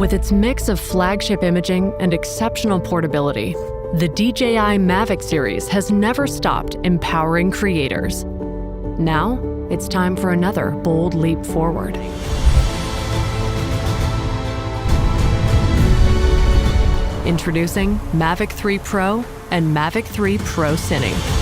With its mix of flagship imaging and exceptional portability, the DJI Mavic series has never stopped empowering creators. Now, it's time for another bold leap forward. Introducing Mavic 3 Pro and Mavic 3 Pro Cine.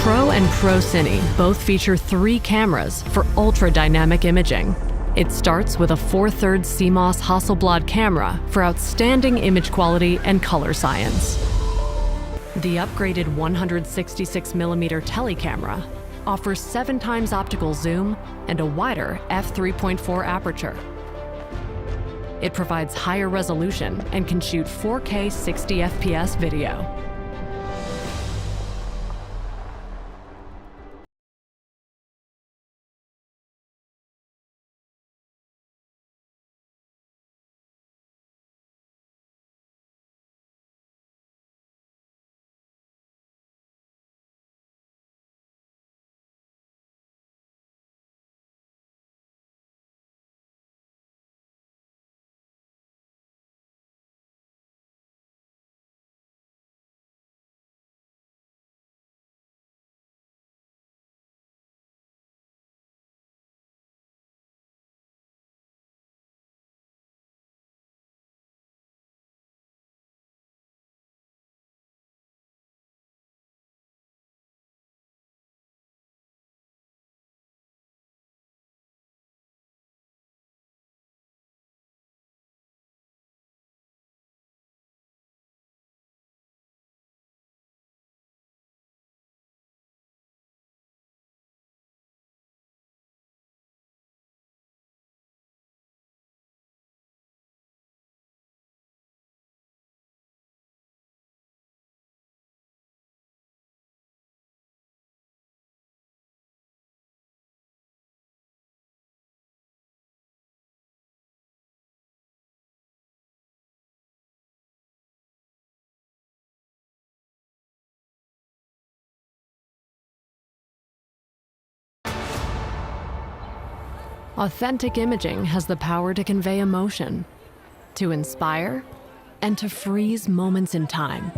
Pro and Pro Cine both feature 3 cameras for ultra-dynamic imaging. It starts with a 4/3 CMOS Hasselblad camera for outstanding image quality and color science. The upgraded 166mm tele camera offers 7 times optical zoom and a wider f3.4 aperture. It provides higher resolution and can shoot 4K 60 FPS video. Authentic imaging has the power to convey emotion, to inspire, and to freeze moments in time.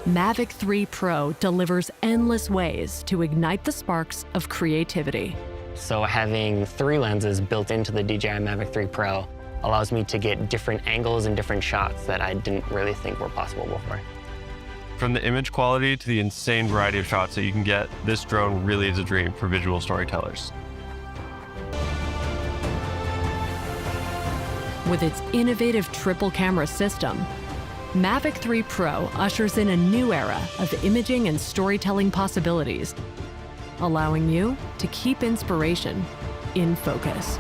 Mavic 3 Pro delivers endless ways to ignite the sparks of creativity. So having 3 lenses built into the DJI Mavic 3 Pro allows me to get different angles and different shots that I didn't really think were possible before. From the image quality to the insane variety of shots that you can get, this drone really is a dream for visual storytellers. With its innovative triple camera system, Mavic 3 Pro ushers in a new era of imaging and storytelling possibilities, allowing you to keep inspiration in focus.